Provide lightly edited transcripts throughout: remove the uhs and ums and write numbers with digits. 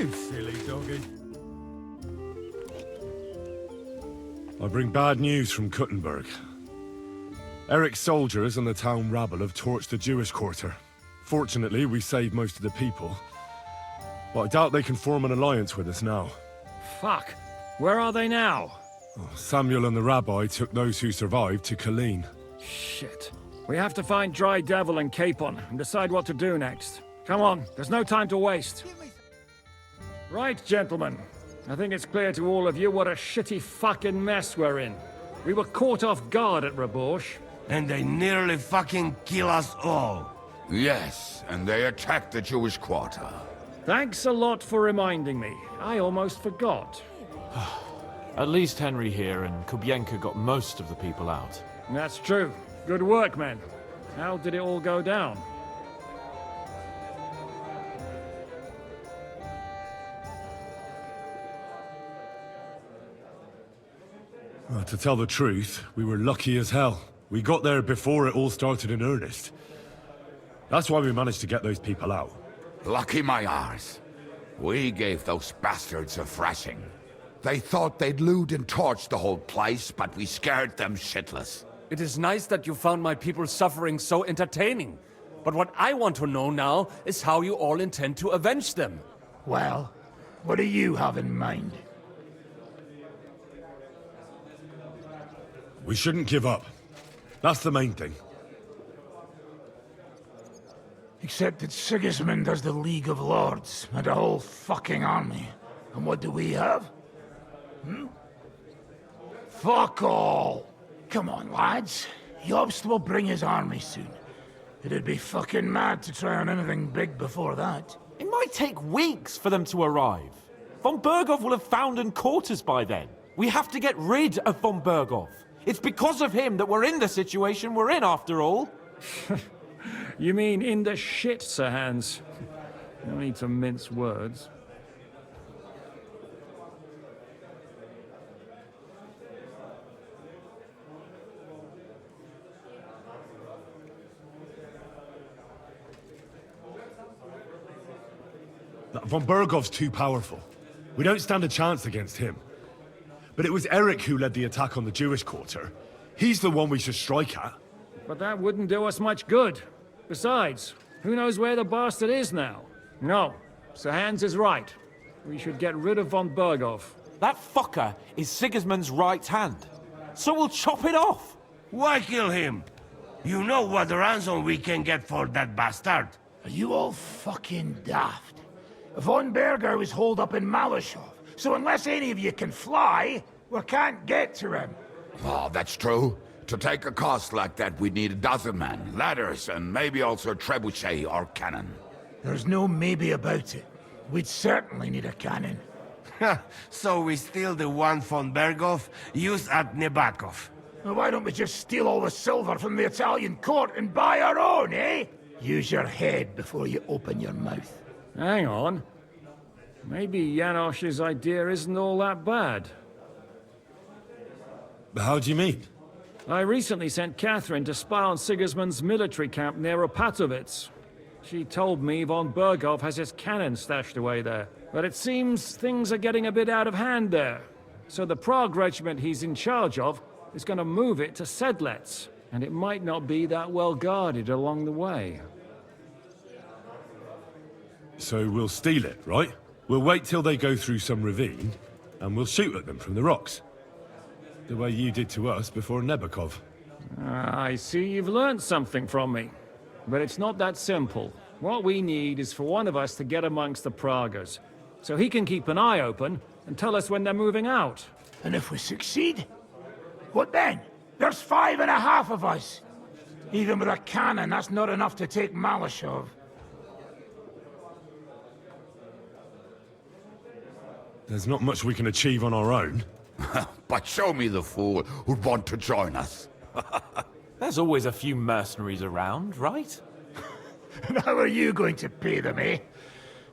You silly doggy. I bring bad news from Kuttenberg. Eric's soldiers and the town rabble have torched the Jewish quarter. Fortunately, we saved most of the people. But I doubt they can form an alliance with us now. Fuck. Where are they now? Samuel and the rabbi took those who survived to Colleen. Shit. We have to find Dry Devil and Capon and decide what to do next. Come on, there's no time to waste. Right, gentlemen. I think it's clear to all of you what a shitty fucking mess we're in. We were caught off guard at Rabosh. And they nearly fucking kill us all. Yes, and they attacked the Jewish quarter. Thanks a lot for reminding me. I almost forgot. At least Henry here and Kubienka got most of the people out. That's true. Good work, men. How did it all go down? Well, to tell the truth, we were lucky as hell. We got there before it all started in earnest. That's why we managed to get those people out. Lucky my arse. We gave those bastards a thrashing. They thought they'd loot and torch the whole place, but we scared them shitless. It is nice that you found my people's suffering so entertaining. But what I want to know now is how you all intend to avenge them. Well, what do you have in mind? We shouldn't give up. That's the main thing. Except that Sigismund has the League of Lords and a whole fucking army. And what do we have? Fuck all! Come on, lads. Jobst will bring his army soon. It'd be fucking mad to try on anything big before that. It might take weeks for them to arrive. Von Berghoff will have found and caught us by then. We have to get rid of Von Berghoff. It's because of him that we're in the situation we're in, after all. You mean in the shit, Sir Hans? No need to mince words. Von Berghoff's too powerful. We don't stand a chance against him. But it was Eric who led the attack on the Jewish quarter. He's the one we should strike at. But that wouldn't do us much good. Besides, who knows where the bastard is now? No, Sir Hans is right. We should get rid of Von Berghoff. That fucker is Sigismund's right hand. So we'll chop it off. Why kill him? You know what ransom we can get for that bastard. Are you all fucking daft? Von Berger was holed up in Malashov, so unless any of you can fly, we can't get to him. Oh, that's true. To take a cost like that, we'd need a dozen men, ladders, and maybe also a trebuchet or cannon. There's no maybe about it. We'd certainly need a cannon. So we steal the one von Berghoff, use at Nebakov. Well, why don't we just steal all the silver from the Italian court and buy our own, eh? Use your head before you open your mouth. Hang on. Maybe Janosch's idea isn't all that bad. How do you mean? I recently sent Catherine to spy on Sigismund's military camp near Opatovitz. She told me Von Berghoff has his cannon stashed away there. But it seems things are getting a bit out of hand there. So the Prague regiment he's in charge of is going to move it to Sedlec. And it might not be that well guarded along the way. So we'll steal it, right? We'll wait till they go through some ravine, and we'll shoot at them from the rocks. The way you did to us before Nebakov. I see you've learned something from me. But it's not that simple. What we need is for one of us to get amongst the Praguers, so he can keep an eye open and tell us when they're moving out. And if we succeed? What then? There's 5.5 of us. Even with a cannon, that's not enough to take Malashov. There's not much we can achieve on our own. But show me the fool who'd want to join us. There's always a few mercenaries around, right? And how are you going to pay them, eh?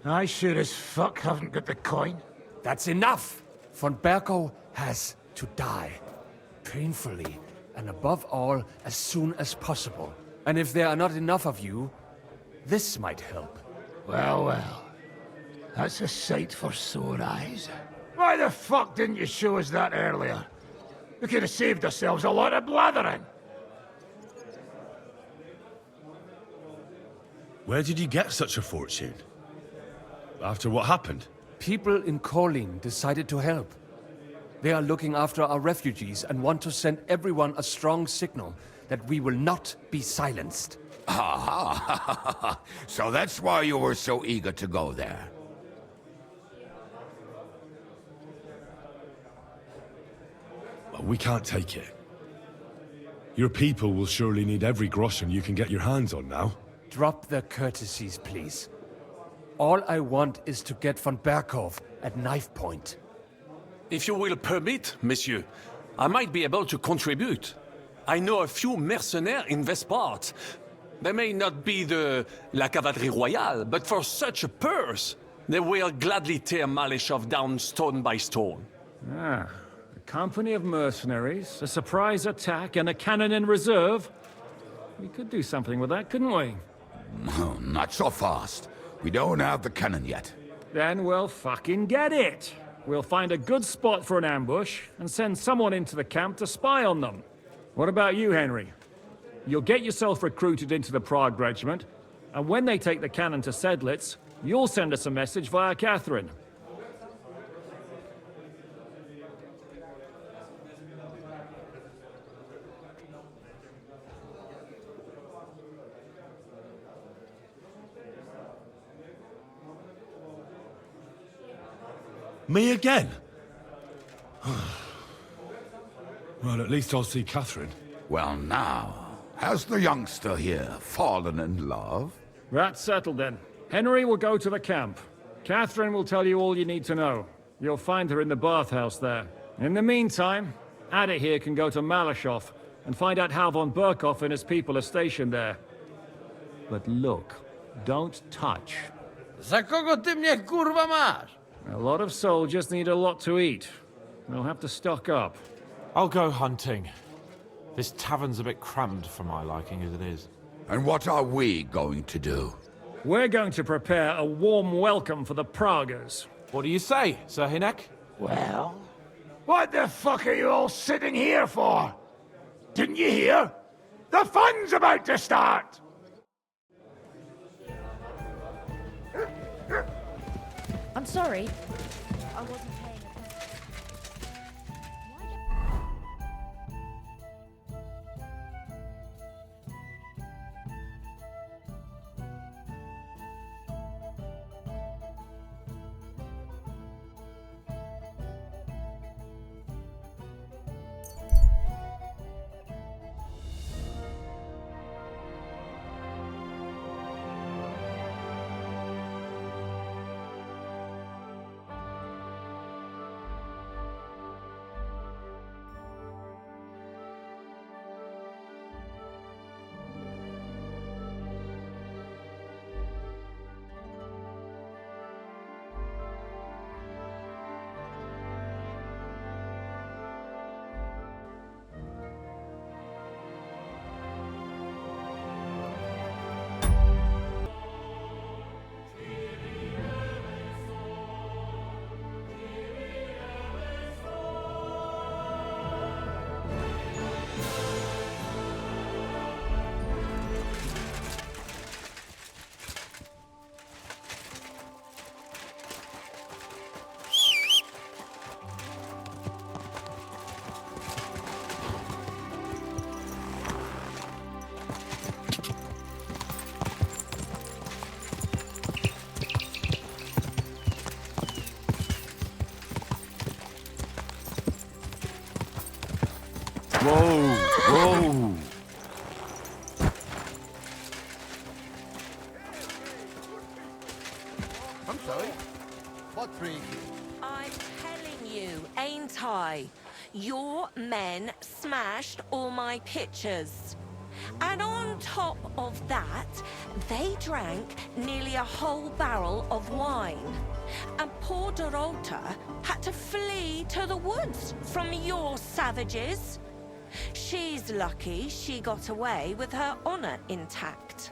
I sure as fuck haven't got the coin. That's enough! Von Berghoff has to die. Painfully, and above all, as soon as possible. And if there are not enough of you, this might help. Well, well. That's a sight for sore eyes. Why the fuck didn't you show us that earlier? We could have saved ourselves a lot of blathering. Where did you get such a fortune? After what happened? People in Colleen decided to help. They are looking after our refugees and want to send everyone a strong signal that we will not be silenced. Ah, so that's why you were so eager to go there. Well, we can't take it. Your people will surely need every groschen you can get your hands on now. Drop the courtesies, please. All I want is to get von Berkhof at knife point. If you will permit, monsieur, I might be able to contribute. I know a few mercenaires in this part. They may not be la cavalerie royale, but for such a purse, they will gladly tear Malishov down stone by stone. Ah, a company of mercenaries, a surprise attack, and a cannon in reserve. We could do something with that, couldn't we? Not so fast. We don't have the cannon yet. Then we'll fucking get it. We'll find a good spot for an ambush and send someone into the camp to spy on them. What about you, Henry? You'll get yourself recruited into the Prague Regiment, and when they take the cannon to Sedlitz, you'll send us a message via Catherine. Me again? Well, at least I'll see Catherine. Well now, has the youngster here fallen in love? That's settled then. Henry will go to the camp. Catherine will tell you all you need to know. You'll find her in the bathhouse there. In the meantime, Ada here can go to Malishov and find out how von Berkhof and his people are stationed there. But look, don't touch. Za kogo ty mnie kurwa masz? A lot of soldiers need a lot to eat. We'll have to stock up. I'll go hunting. This tavern's a bit crammed for my liking as it is. And what are we going to do? We're going to prepare a warm welcome for the Praguers. What do you say, Sir Hinek? Well, what the fuck are you all sitting here for? Didn't you hear? The fun's about to start! I'm sorry. I wasn't paying attention. Whoa! Whoa! I'm sorry. What brings you? I'm telling you, ain't I? Your men smashed all my pictures. And on top of that, they drank nearly a whole barrel of wine. And poor Dorota had to flee to the woods from your savages. She's lucky she got away with her honor intact.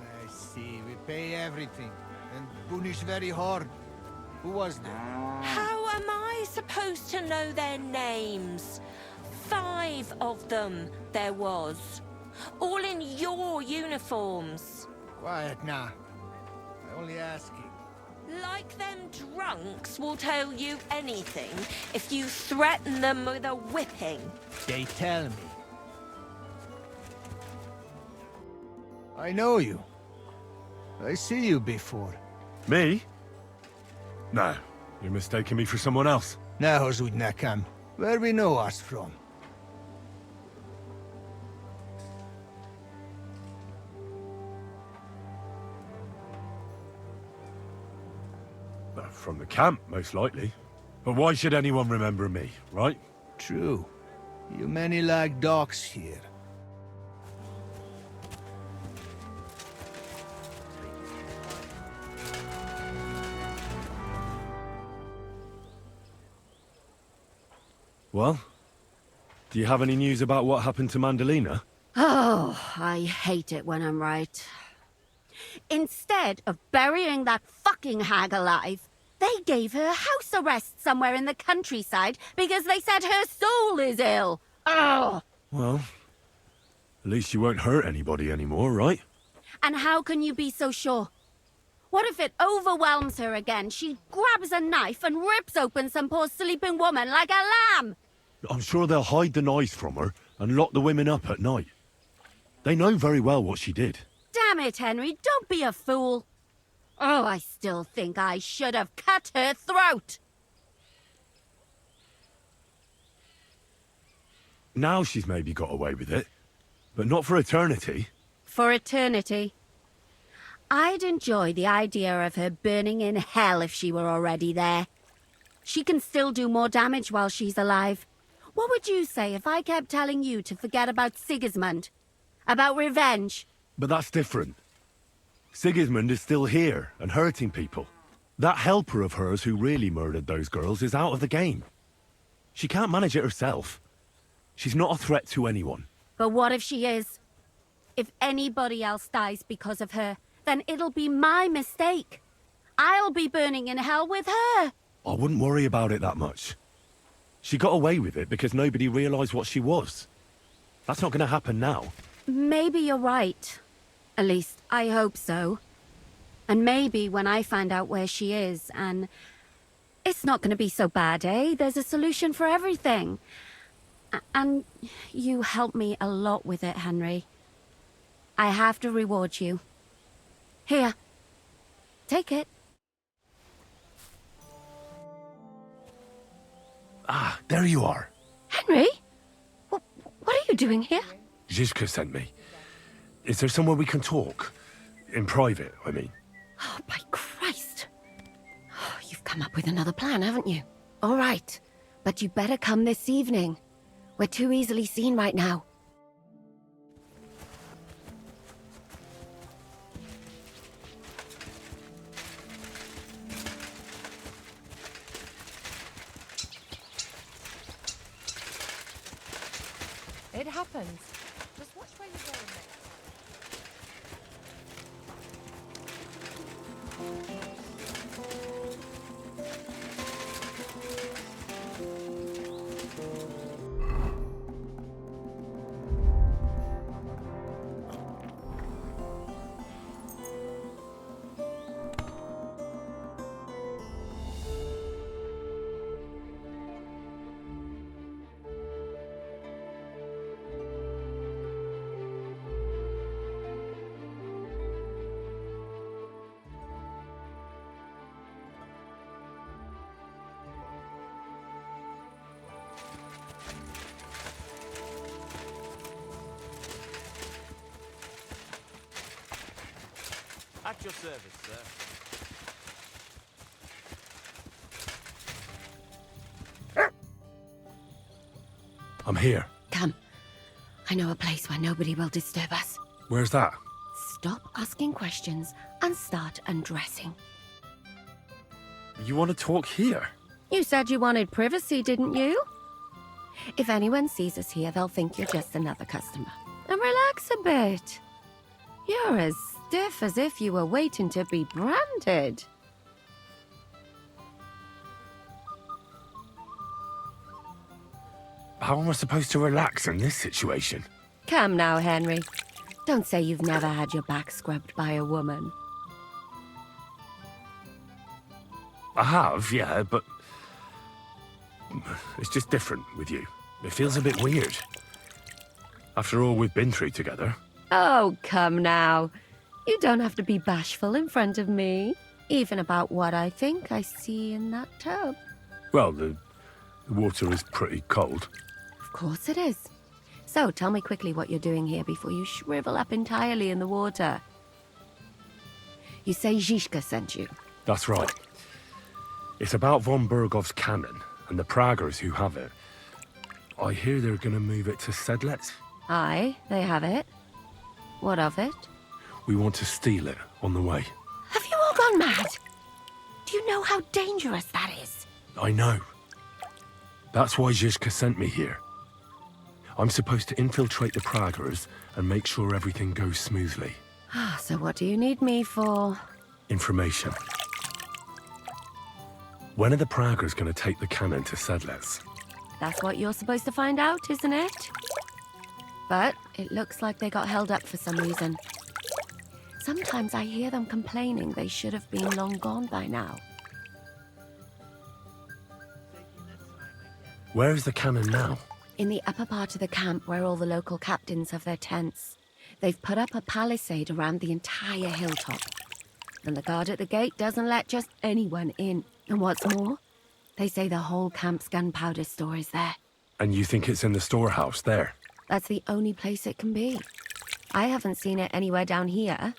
I see. We pay everything. and punish very hard. Who was there? How am I supposed to know their names? 5 of them there was. All in your uniforms. Quiet now. I only asking. Like them drunks will tell you anything if you threaten them with a whipping. They tell me. I know you. I see you before. Me? No, you're mistaking me for someone else. Now, Zudnakam, where we know us from? From the camp, most likely. But why should anyone remember me, right? True. You many like dogs here. Well, do you have any news about what happened to Mandalina? Oh, I hate it when I'm right. Instead of burying that fucking hag alive, they gave her house arrest somewhere in the countryside because they said her soul is ill. Oh! Well, at least you won't hurt anybody anymore, right? And how can you be so sure? What if it overwhelms her again? She grabs a knife and rips open some poor sleeping woman like a lamb. I'm sure they'll hide the knives from her and lock the women up at night. They know very well what she did. Damn it, Henry, don't be a fool. Oh, I still think I should have cut her throat. Now she's maybe got away with it, but not for eternity. For eternity. I'd enjoy the idea of her burning in hell if she were already there. She can still do more damage while she's alive. What would you say if I kept telling you to forget about Sigismund? About revenge? But that's different. Sigismund is still here and hurting people. That helper of hers who really murdered those girls is out of the game. She can't manage it herself. She's not a threat to anyone. But what if she is? If anybody else dies because of her, then it'll be my mistake. I'll be burning in hell with her. I wouldn't worry about it that much. She got away with it because nobody realized what she was. That's not going to happen now. Maybe you're right. At least, I hope so. And maybe when I find out where she is, and... It's not going to be so bad, eh? There's a solution for everything. And you helped me a lot with it, Henry. I have to reward you. Here. Take it. Ah, there you are. Henry? What are you doing here? Zizka sent me. Is there somewhere we can talk? In private, I mean. Oh, by Christ. Oh, you've come up with another plan, haven't you? All right. But you better come this evening. We're too easily seen right now. It happens. Just watch where you're going next. At your service, sir. I'm here. Come. I know a place where nobody will disturb us. Where's that? Stop asking questions and start undressing. You want to talk here? You said you wanted privacy, didn't you? If anyone sees us here, they'll think you're just another customer. And relax a bit. You're as stiff as if you were waiting to be branded. How am I supposed to relax in this situation? Come now, Henry. Don't say you've never had your back scrubbed by a woman. I have, yeah, but... it's just different with you. It feels a bit weird. After all we've been through together. Oh, come now. You don't have to be bashful in front of me. Even about what I think I see in that tub. Well, the water is pretty cold. Of course it is. So, tell me quickly what you're doing here before you shrivel up entirely in the water. You say Zizka sent you? That's right. It's about von Bergov's cannon and the Praggers who have it. I hear they're gonna move it to Sedlec. Aye, they have it. What of it? We want to steal it on the way. Have you all gone mad? Do you know how dangerous that is? I know. That's why Zizka sent me here. I'm supposed to infiltrate the Praggers and make sure everything goes smoothly. So what do you need me for? Information. When are the Praggers going to take the cannon to Sedlec? That's what you're supposed to find out, isn't it? But it looks like they got held up for some reason. Sometimes I hear them complaining they should have been long gone by now. Where is the cannon now? In the upper part of the camp where all the local captains have their tents. They've put up a palisade around the entire hilltop. And the guard at the gate doesn't let just anyone in. And what's more, they say the whole camp's gunpowder store is there. And you think it's in the storehouse there? That's the only place it can be. I haven't seen it anywhere down here,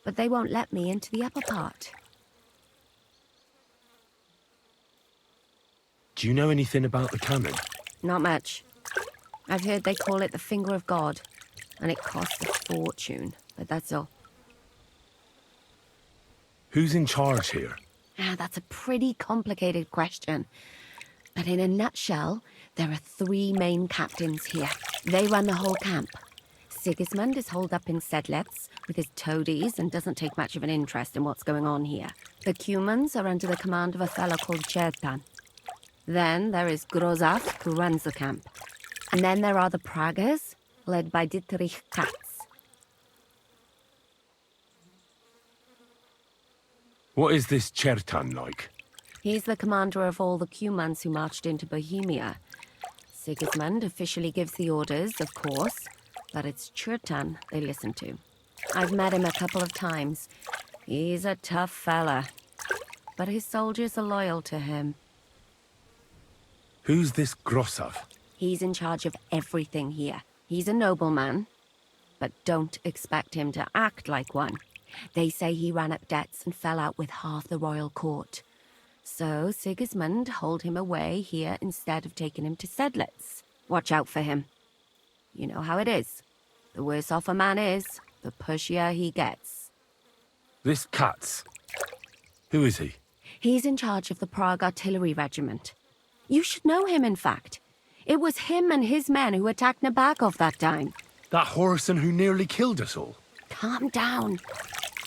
but they won't let me into the upper part. Do you know anything about the cannon? Not much. I've heard they call it the Finger of God, and it costs a fortune, but that's all. Who's in charge here? That's a pretty complicated question. But in a nutshell, there are 3 main captains here. They run the whole camp. Sigismund is holed up in Sedlec with his toadies and doesn't take much of an interest in what's going on here. The Cumans are under the command of a fellow called Chertan. Then there is Grozaf, who runs the camp. And then there are the Praggers, led by Dietrich Katz. What is this Chertan like? He's the commander of all the Cumans who marched into Bohemia. Sigismund officially gives the orders, of course, but it's Chertan they listen to. I've met him a couple of times. He's a tough fella, but his soldiers are loyal to him. Who's this Grossav? He's in charge of everything here. He's a nobleman, but don't expect him to act like one. They say he ran up debts and fell out with half the royal court. So Sigismund holed him away here instead of taking him to Sedlec. Watch out for him. You know how it is. The worse off a man is, the pushier he gets. This Katz. Who is he? He's in charge of the Prague Artillery Regiment. You should know him, in fact. It was him and his men who attacked Nabokov that time. That Horison who nearly killed us all. Calm down.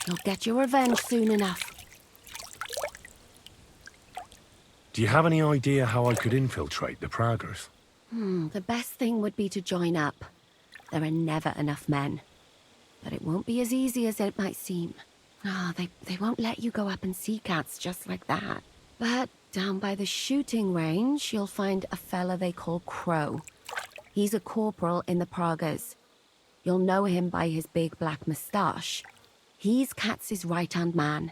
You'll get your revenge soon enough. Do you have any idea how I could infiltrate the Praggers? The best thing would be to join up. There are never enough men. But it won't be as easy as it might seem. They won't let you go up and see cats just like that. But down by the shooting range, you'll find a fella they call Crow. He's a corporal in the Praggers. You'll know him by his big black moustache. He's Katz's right-hand man.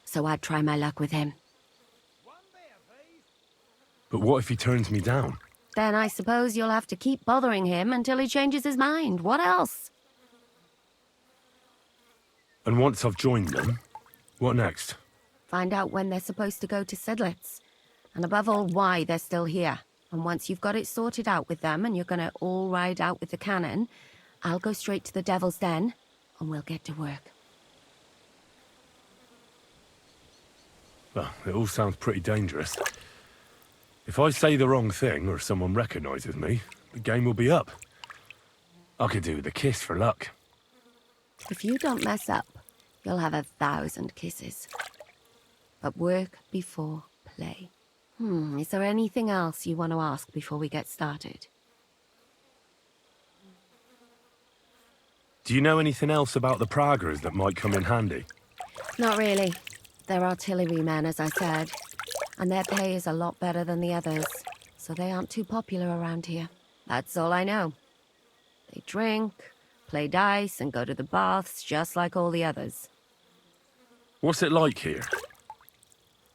So I'd try my luck with him. But what if he turns me down? Then I suppose you'll have to keep bothering him until he changes his mind. What else? And once I've joined them, what next? Find out when they're supposed to go to Sedlec. And above all, why they're still here. And once you've got it sorted out with them and you're gonna all ride out with the cannon, I'll go straight to the Devil's Den and we'll get to work. Well, it all sounds pretty dangerous. If I say the wrong thing or someone recognizes me, the game will be up. I could do with a kiss for luck. If you don't mess up, You'll have 1,000 kisses. But work before play. Is there anything else you want to ask before we get started? Do you know anything else about the Praggers that might come in handy? Not really. They're artillerymen, as I said. And their pay is a lot better than the others, so they aren't too popular around here. That's all I know. They drink, play dice, and go to the baths just like all the others. What's it like here?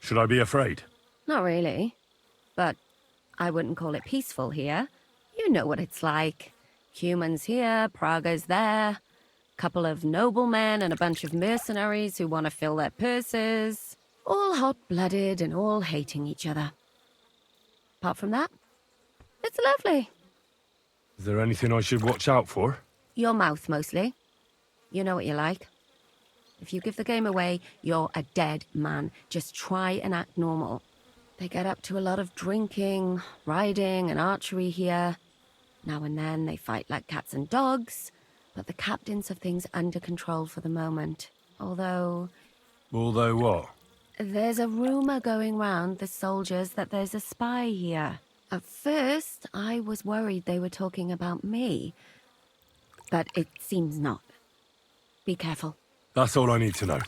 Should I be afraid? Not really. But I wouldn't call it peaceful here. You know what it's like. Humans here, Prague's there. Couple of noblemen and a bunch of mercenaries who want to fill their purses. All hot-blooded and all hating each other. Apart from that, it's lovely. Is there anything I should watch out for? Your mouth, mostly. You know what you're like. If you give the game away, you're a dead man. Just try and act normal. They get up to a lot of drinking, riding, and archery here. Now and then they fight like cats and dogs, but the captains have things under control for the moment. Although what? There's a rumor going round the soldiers that there's a spy here. At first, I was worried they were talking about me, but it seems not. Be careful. That's all I need to know.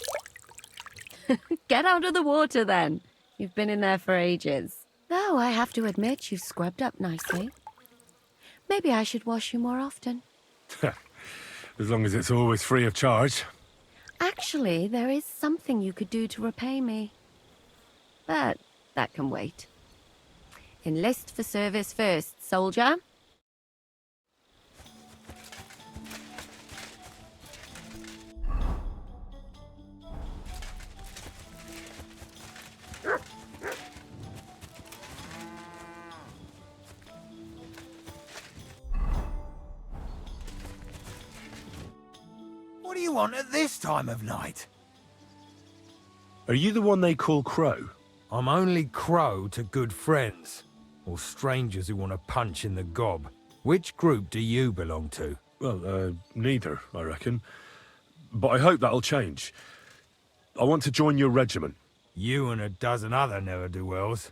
Get out of the water, then. You've been in there for ages. Though I have to admit you've scrubbed up nicely. Maybe I should wash you more often. As long as it's always free of charge. Actually, there is something you could do to repay me. But that can wait. Enlist for service first, soldier. What do you want at this time of night? Are you the one they call Crow? I'm only Crow to good friends, or strangers who want to punch in the gob. Which group do you belong to? Well, neither, I reckon. But I hope that'll change. I want to join your regiment. You and a dozen other ne'er-do-wells.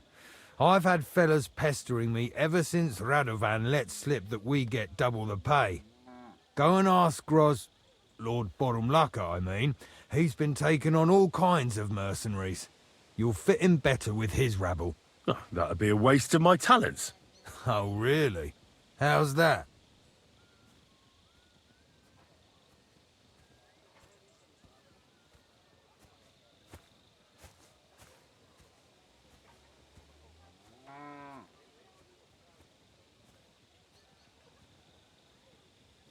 I've had fellas pestering me ever since Radovan let slip that we get double the pay. Go and ask Lord Borumlaka, I mean. He's been taking on all kinds of mercenaries. You'll fit in better with his rabble. Oh, that'd be a waste of my talents. Oh, really? How's that?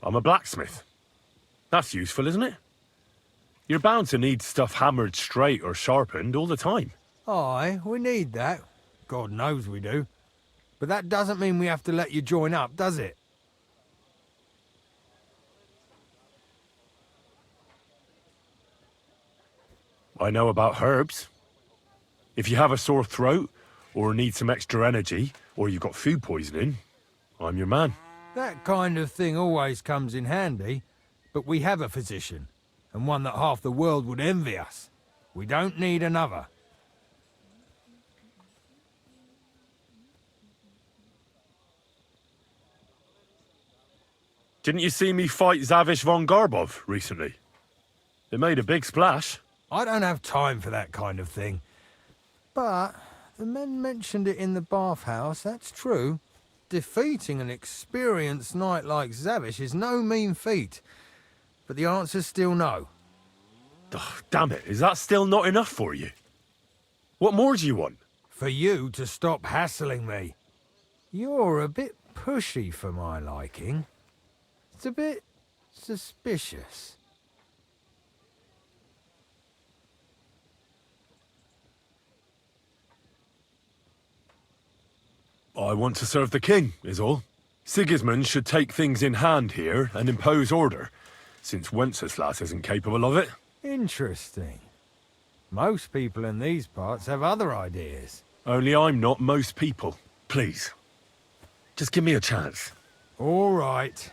I'm a blacksmith. That's useful, isn't it? You're bound to need stuff hammered straight or sharpened all the time. Aye, we need that. God knows we do. But that doesn't mean we have to let you join up, does it? I know about herbs. If you have a sore throat, or need some extra energy, or you've got food poisoning, I'm your man. That kind of thing always comes in handy, but we have a physician, and one that half the world would envy us. We don't need another. Didn't you see me fight Zavish von Garbov recently? It made a big splash. I don't have time for that kind of thing. But the men mentioned it in the bathhouse, that's true. Defeating an experienced knight like Zavish is no mean feat. But the answer's still no. Oh, damn it, is that still not enough for you? What more do you want? For you to stop hassling me. You're a bit pushy for my liking. It's a bit suspicious. I want to serve the king, is all. Sigismund should take things in hand here and impose order, since Wenceslas isn't capable of it. Interesting. Most people in these parts have other ideas. Only I'm not most people. Please. Just give me a chance. All right.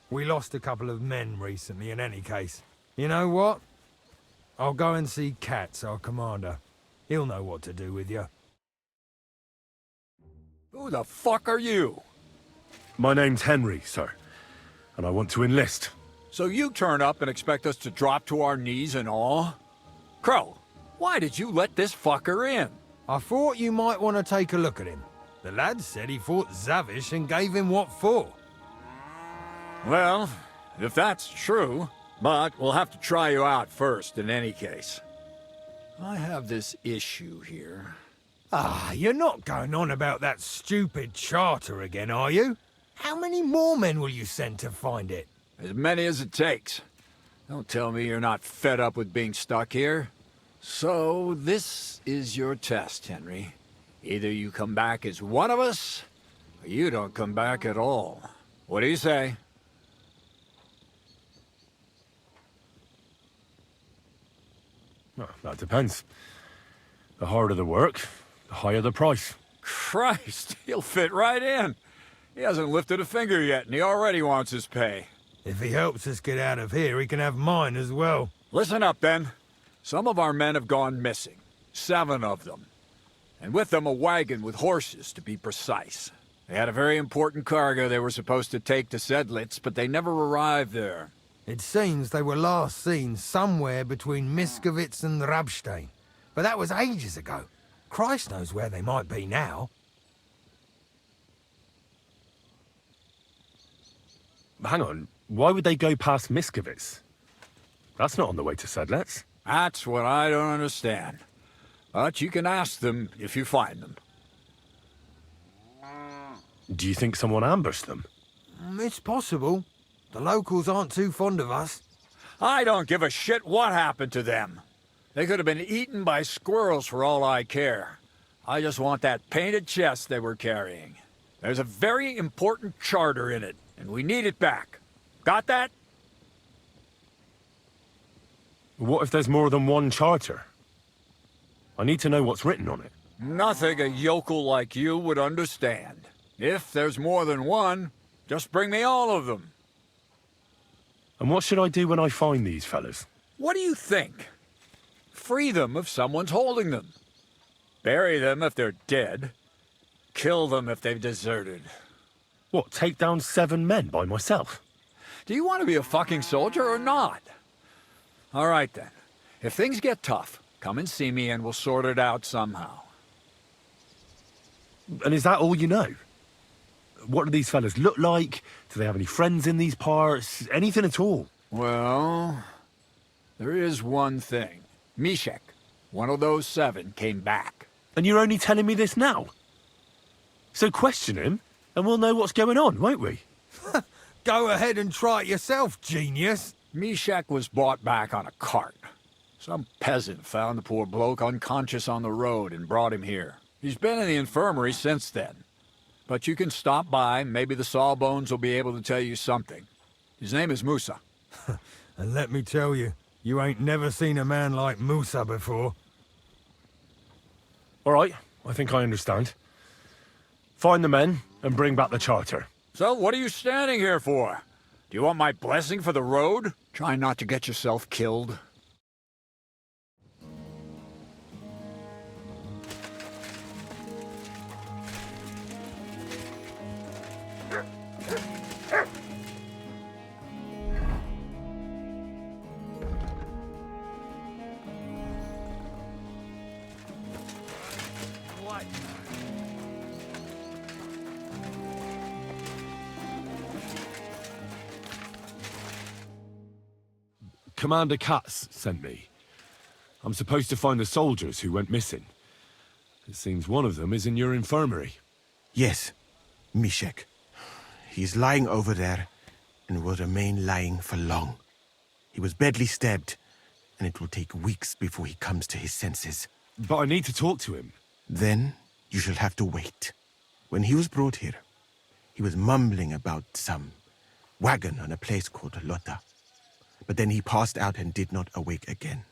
We lost a couple of men recently in any case. You know what? I'll go and see Katz, our commander. He'll know what to do with you. Who the fuck are you? My name's Henry, sir, and I want to enlist. So you turn up and expect us to drop to our knees in awe? Crow, why did you let this fucker in? I thought you might want to take a look at him. The lad said he fought Zavish and gave him what for. Well, if that's true, but we'll have to try you out first in any case. I have this issue here. Ah, you're not going on about that stupid charter again, are you? How many more men will you send to find it? As many as it takes. Don't tell me you're not fed up with being stuck here. So, this is your test, Henry. Either you come back as one of us, or you don't come back at all. What do you say? Well, that depends. The harder the work, the higher the price. Christ, he'll fit right in. He hasn't lifted a finger yet, and he already wants his pay. If he helps us get out of here, he can have mine as well. Listen up, then. Some of our men have gone missing. 7 of them. And with them a wagon with horses, to be precise. They had a very important cargo they were supposed to take to Sedlitz, but they never arrived there. It seems they were last seen somewhere between Miskovitz and Rabstein. But that was ages ago. Christ knows where they might be now. Hang on, why would they go past Miskovitz? That's not on the way to Sedlitz. That's what I don't understand. But you can ask them if you find them. Do you think someone ambushed them? It's possible. The locals aren't too fond of us. I don't give a shit what happened to them. They could have been eaten by squirrels for all I care. I just want that painted chest they were carrying. There's a very important charter in it, and we need it back. Got that? What if there's more than one charter? I need to know what's written on it. Nothing a yokel like you would understand. If there's more than one, just bring me all of them. And what should I do when I find these fellas? What do you think? Free them if someone's holding them. Bury them if they're dead. Kill them if they've deserted. What, take down 7 men by myself? Do you want to be a fucking soldier or not? All right then. If things get tough, come and see me and we'll sort it out somehow. And is that all you know? What do these fellas look like? Do they have any friends in these parts? Anything at all? Well, there is one thing. Mishek, one of those 7, came back. And you're only telling me this now? So question him, and we'll know what's going on, won't we? Go ahead and try it yourself, genius. Mishek was brought back on a cart. Some peasant found the poor bloke unconscious on the road and brought him here. He's been in the infirmary since then. But you can stop by, maybe the Sawbones will be able to tell you something. His name is Musa. And let me tell you, you ain't never seen a man like Musa before. All right, I think I understand. Find the men and bring back the charter. So what are you standing here for? Do you want my blessing for the road? Try not to get yourself killed. Commander Katz sent me. I'm supposed to find the soldiers who went missing. It seems one of them is in your infirmary. Yes, Mishek. He's lying over there and will remain lying for long. He was badly stabbed, and it will take weeks before he comes to his senses. But I need to talk to him. Then you shall have to wait. When he was brought here, he was mumbling about some wagon on a place called Lota. But then he passed out and did not awake again.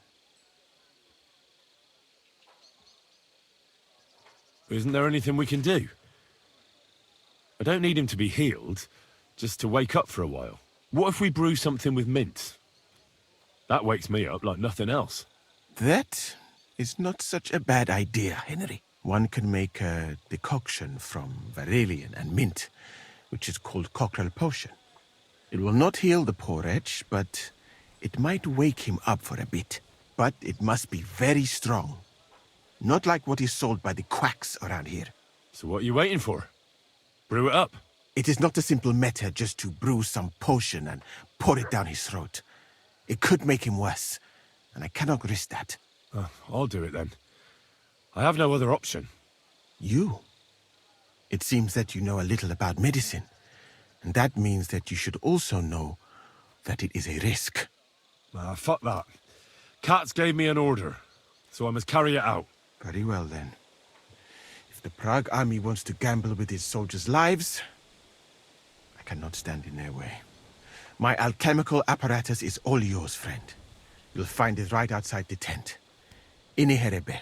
Isn't there anything we can do? I don't need him to be healed, just to wake up for a while. What if we brew something with mint? That wakes me up like nothing else. That is not such a bad idea, Henry. One can make a decoction from Varelian and mint, which is called cockerel potion. It will not heal the poor wretch, but it might wake him up for a bit. But it must be very strong. Not like what is sold by the quacks around here. So what are you waiting for? Brew it up. It is not a simple matter just to brew some potion and pour it down his throat. It could make him worse, and I cannot risk that. I'll do it then. I have no other option. You? It seems that you know a little about medicine, and that means that you should also know that it is a risk. Fuck that. Katz gave me an order, so I must carry it out. Very well then. If the Prague army wants to gamble with its soldiers' lives, I cannot stand in their way. My alchemical apparatus is all yours, friend. You'll find it right outside the tent. Ini herebe.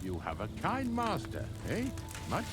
You have a kind master, eh? Much?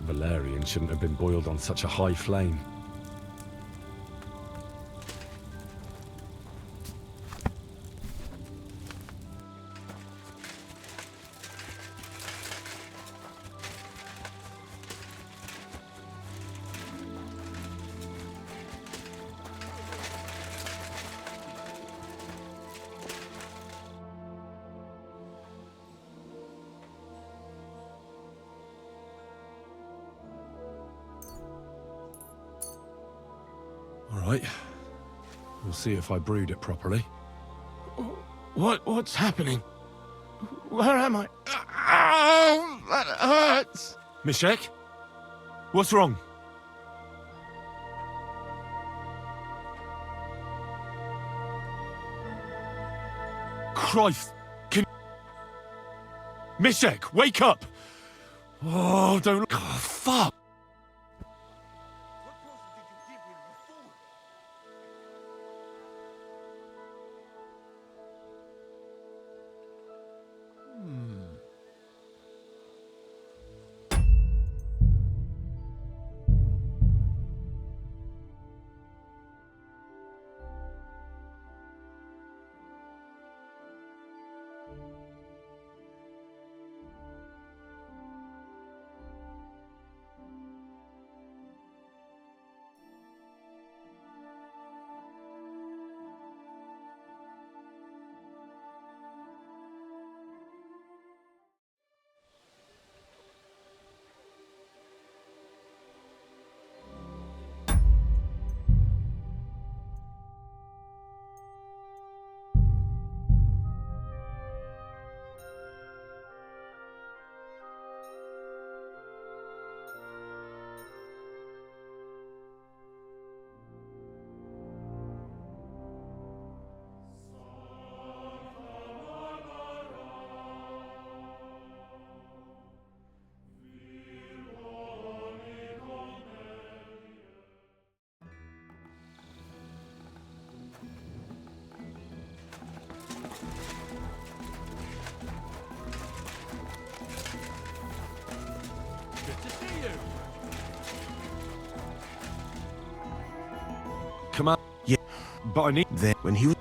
Valerian shouldn't have been boiled on such a high flame. All right. We'll see if I brewed it properly. What's happening? Where am I? Ow! That hurts! Mishek? What's wrong? Christ! Mishek, wake up! Oh, don't... Oh, fuck! Come on. Yeah. But I need... There, when he was...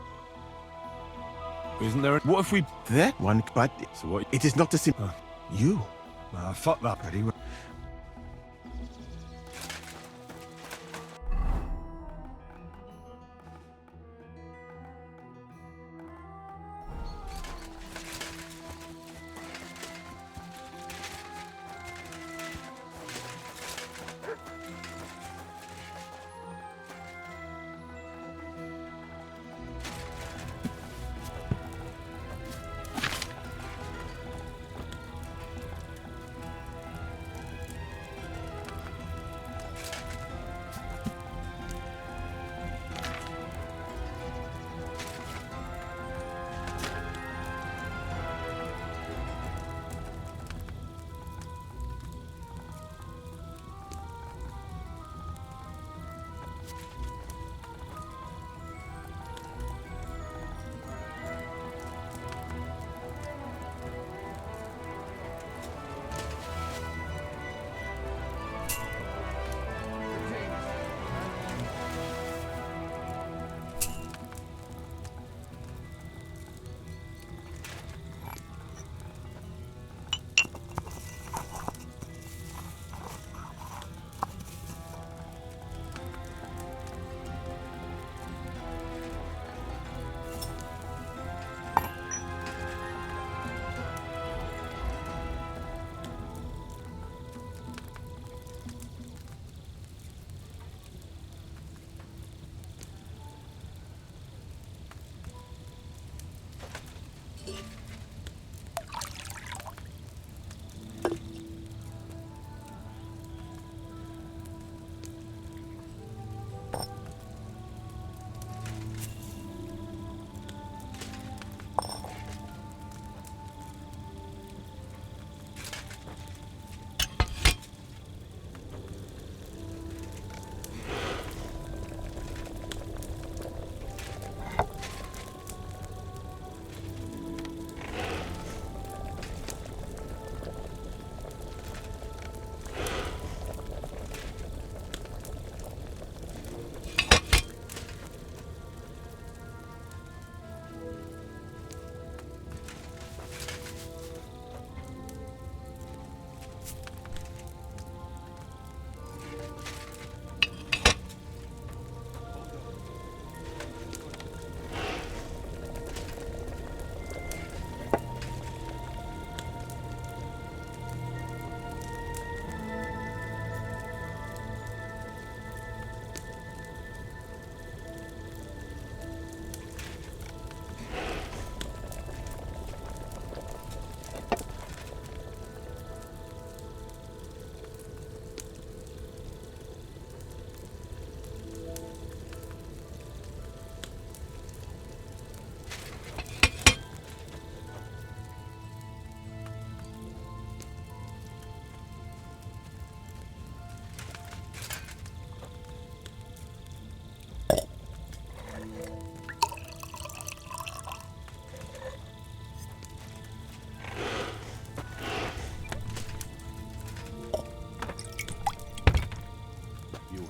Isn't there... What if we... There? One, but... So what... It is not the same... You? Fuck that. Very well.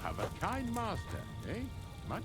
have a kind master, eh? Much?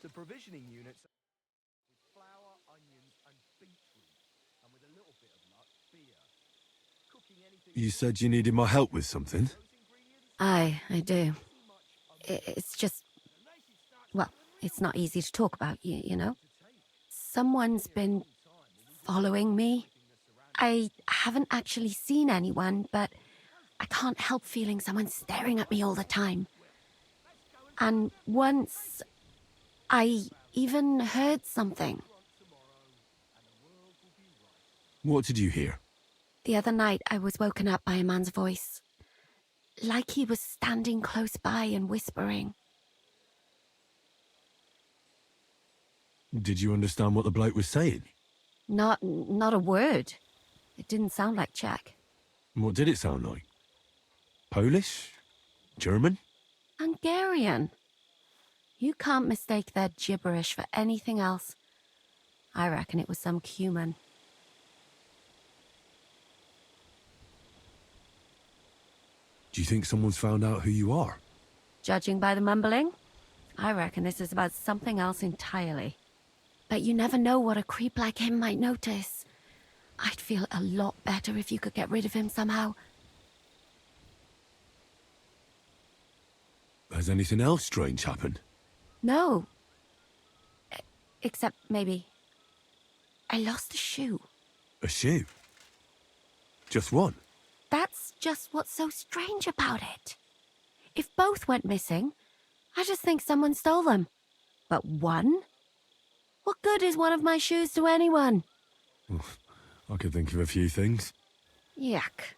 The provisioning units with flour, onions, and beetroot, and with a little bit of luck, beer. Cooking anything. You said you needed my help with something? I do. It's just... Well, it's not easy to talk about, you know? Someone's been following me. I haven't actually seen anyone, but I can't help feeling someone staring at me all the time. And once... I even heard something. What did you hear? The other night, I was woken up by a man's voice. Like he was standing close by and whispering. Did you understand what the bloke was saying? Not a word. It didn't sound like Czech. What did it sound like? Polish? German? Hungarian. You can't mistake their gibberish for anything else. I reckon it was some cumin. Do you think someone's found out who you are? Judging by the mumbling, I reckon this is about something else entirely. But you never know what a creep like him might notice. I'd feel a lot better if you could get rid of him somehow. Has anything else strange happened? No. Except maybe... I lost a shoe. A shoe? Just one? That's just what's so strange about it. If both went missing, I just think someone stole them. But one? What good is one of my shoes to anyone? I could think of a few things. Yuck.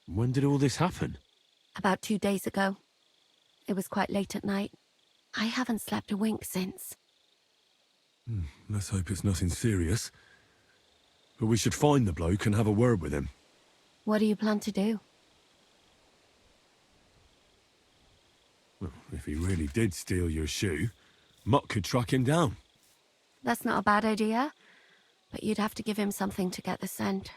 When did all this happen? About 2 days ago. It was quite late at night. I haven't slept a wink since. Let's hope it's nothing serious. But we should find the bloke and have a word with him. What do you plan to do? Well, if he really did steal your shoe, Mutt could track him down. That's not a bad idea, but you'd have to give him something to get the scent.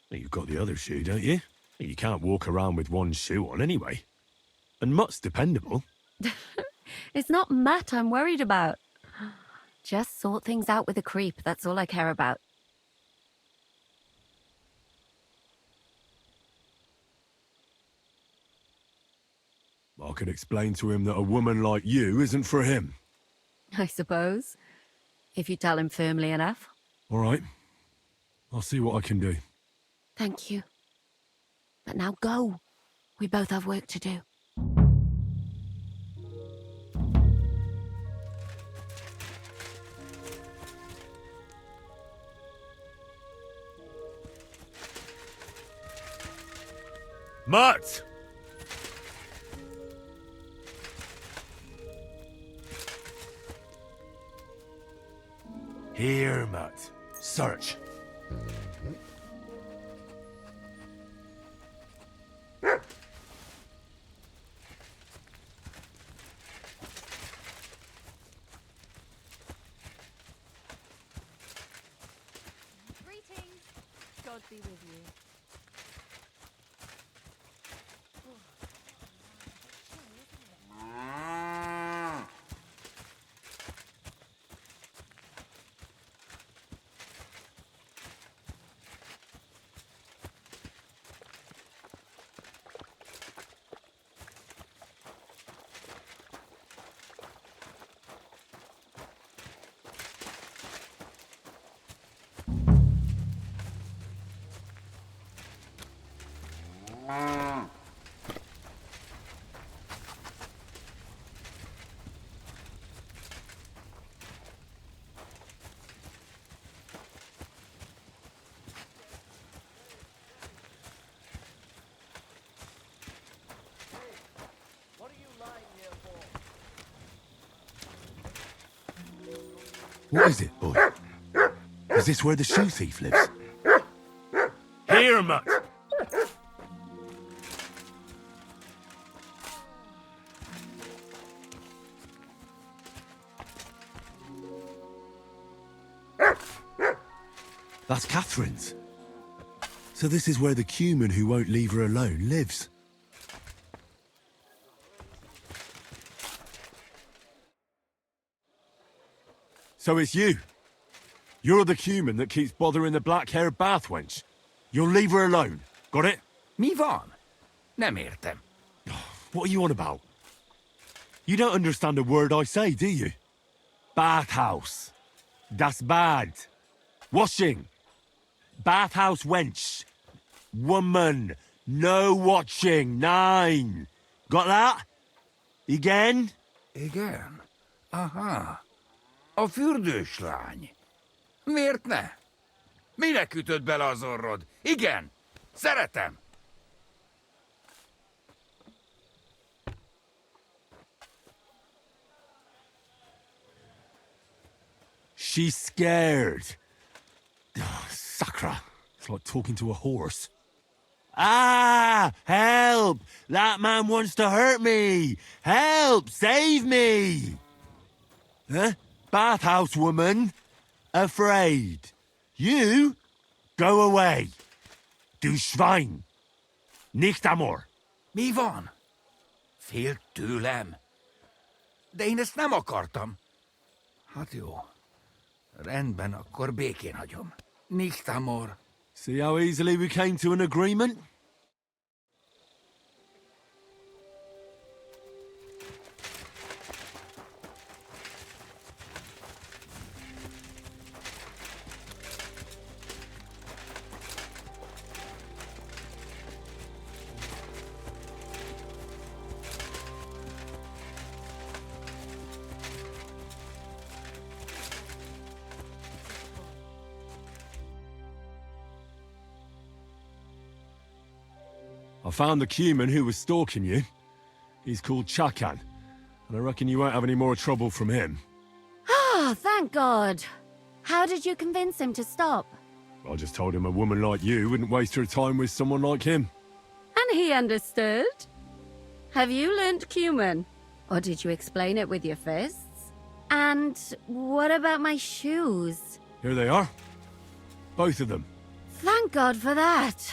You've got the other shoe, don't you? You can't walk around with one shoe on anyway. And Mutt's dependable. It's not Matt I'm worried about. Just sort things out with a creep, that's all I care about. I could explain to him that a woman like you isn't for him. I suppose. If you tell him firmly enough. All right. I'll see what I can do. Thank you. But now go. We both have work to do. Mutt! Here, Mutt. Search. Greetings. God be with you. What is it, boy? Is this where the shoe thief lives? Here, Mutt! That's Catherine's. So this is where the cumin who won't leave her alone lives. So it's you. You're the cumin that keeps bothering the black-haired bath wench. You'll leave her alone. Got it? Mi van. Nem értem. What are you on about? You don't understand a word I say, do you? Bathhouse. Das Bad. Washing. Bathhouse wench. Woman. No watching. 9. Got that? Again? Igen. Aha. A fürdős lány. Miért ne? Minek ütöd bele az orrod? Igen. Szeretem. She's scared. Oh, Sakra. It's like talking to a horse. Ah! Hell! Help! That man wants to hurt me! Help! Save me! Huh? Bathhouse woman? Afraid. You? Go away. Du Schwein. Nicht amor. Mi van? Félt tőlem? De én ezt nem akartam. Hát jó. Rendben, akkor békén hagyom. Nicht amor. See how easily we came to an agreement? I found the Cuman who was stalking you. He's called Chakan, and I reckon you won't have any more trouble from him. Ah, thank God. How did you convince him to stop? I just told him a woman like you wouldn't waste her time with someone like him. And he understood? Have you learnt Cuman? Or did you explain it with your fists? And what about my shoes? Here they are. Both of them. Thank God for that.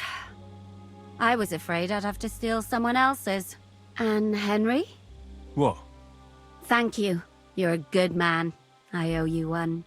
I was afraid I'd have to steal someone else's. And Henry? What? Thank you. You're a good man. I owe you one.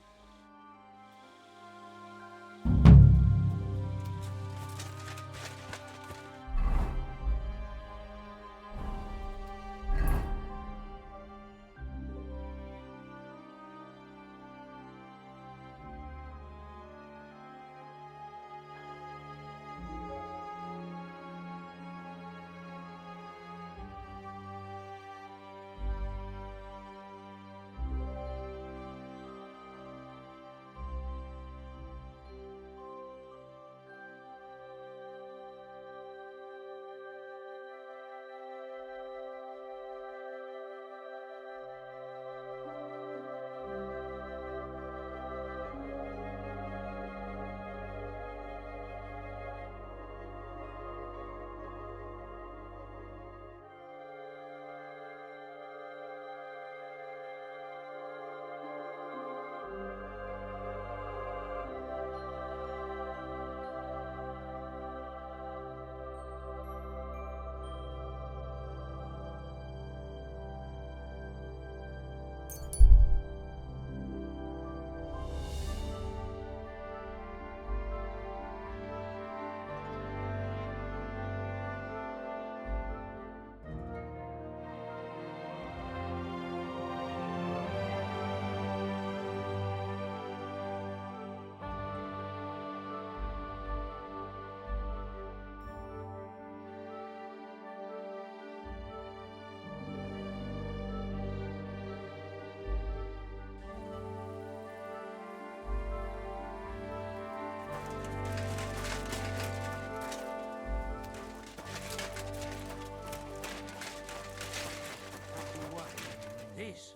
This.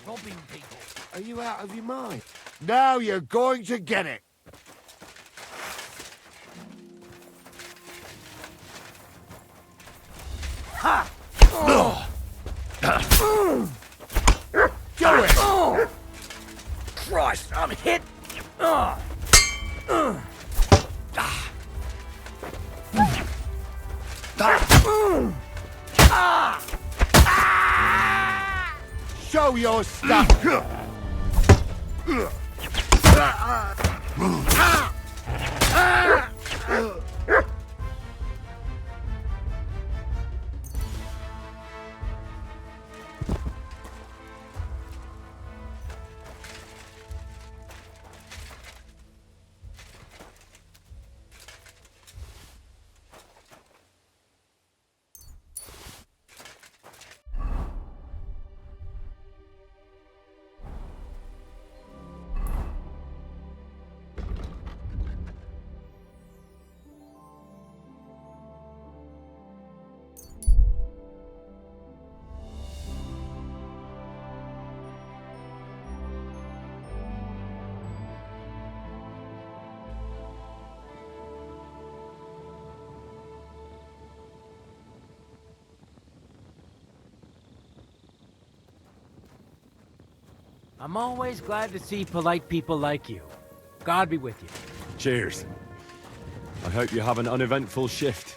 Robbing people. Are you out of your mind? Now you're going to get it. Ha! Do it! Christ, I'm hit! Show your stuff! I'm always glad to see polite people like you. God be with you. Cheers. I hope you have an uneventful shift.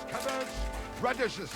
Cabbage, radishes.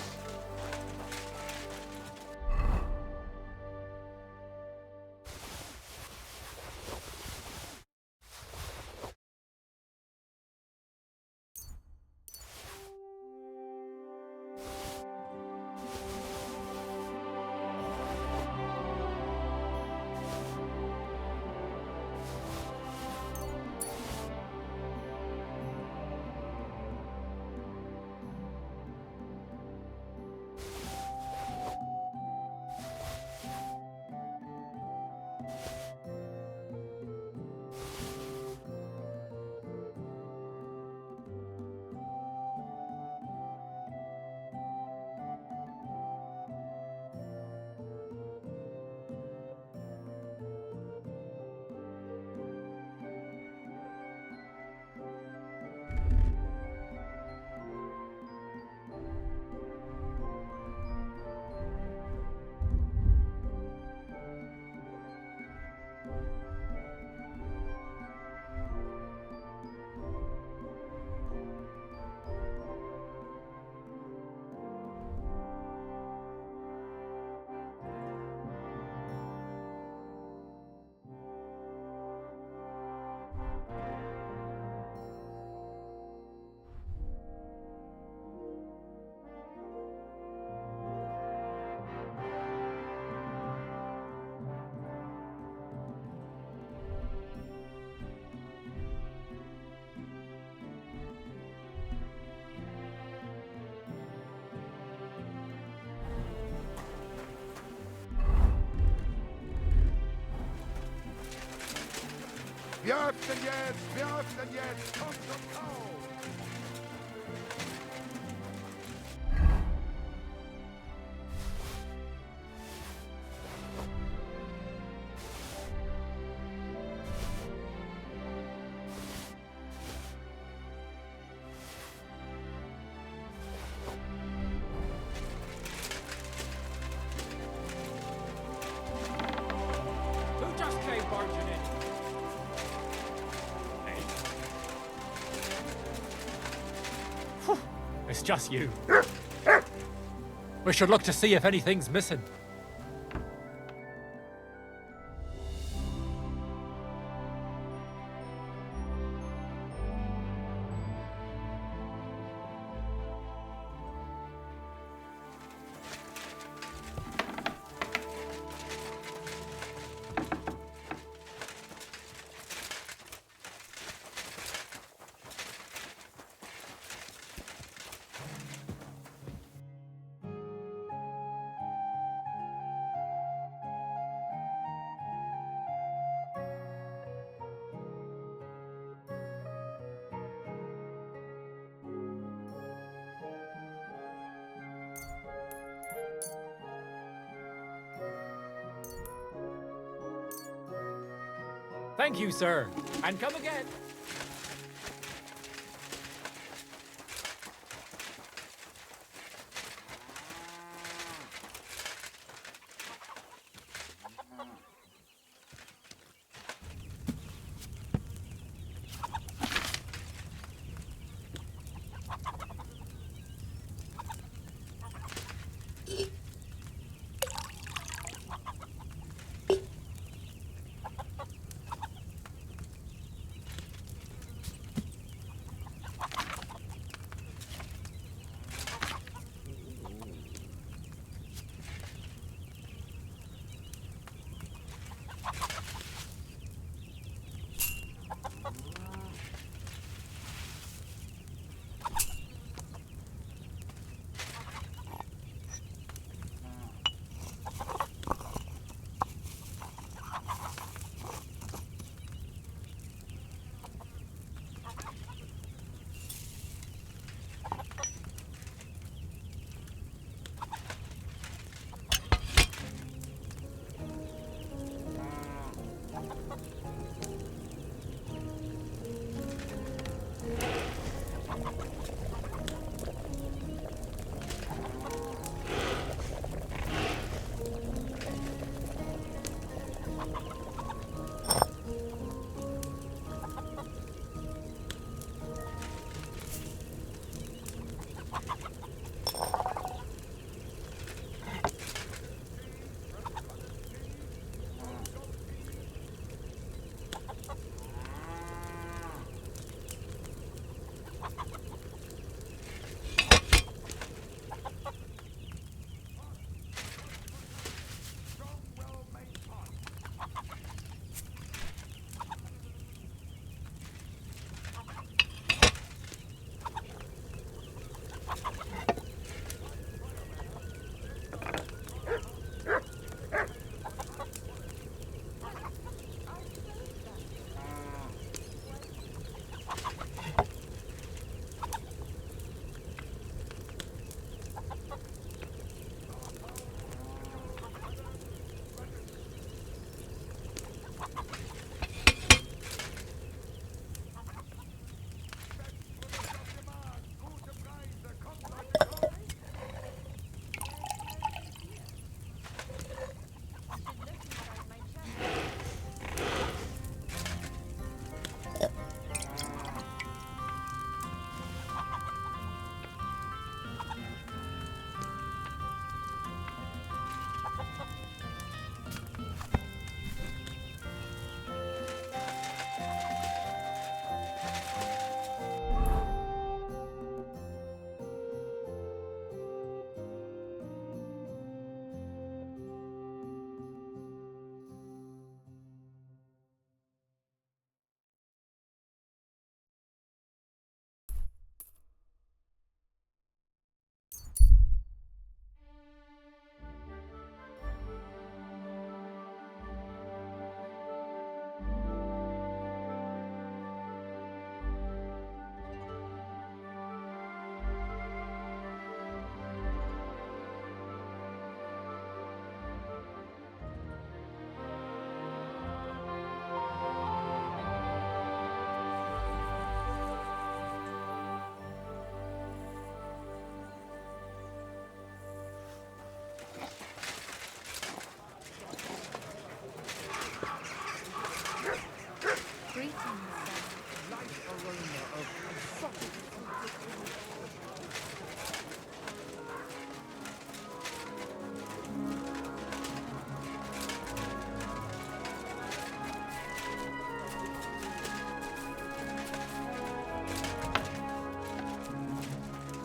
Werft denn jetzt, kommt und kauft! Who just came barging in? It's just you. We should look to see if anything's missing. Thank you, sir. And come again.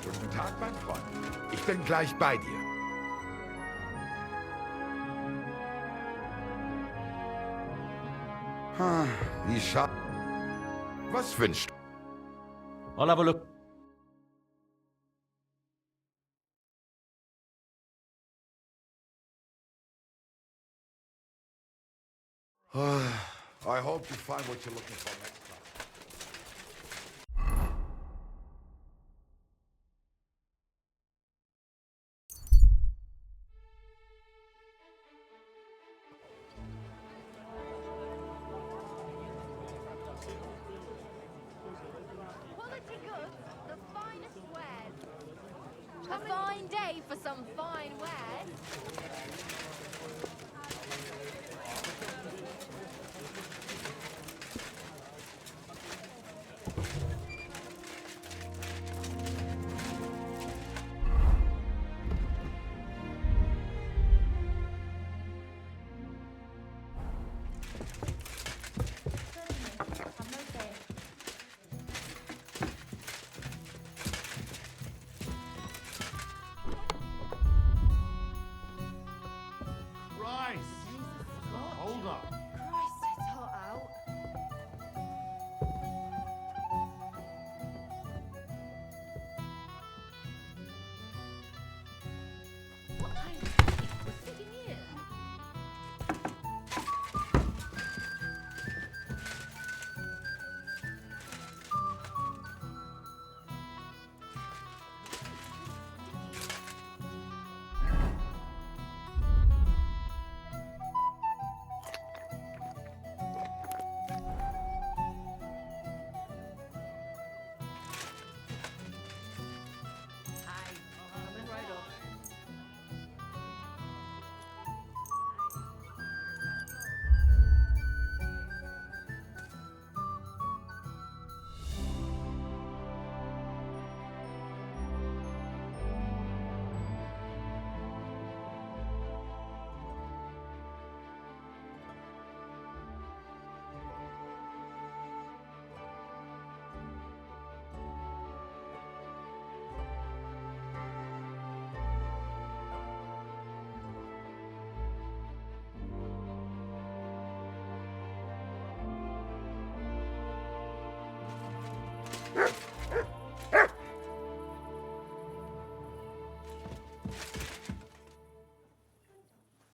Guten Tag, mein Freund. Ich bin gleich bei dir. Wie schade. Was wünscht? I'll have a look. I hope you find what you're looking for next time. Quality goods, the finest wares. A fine day for some fine wares.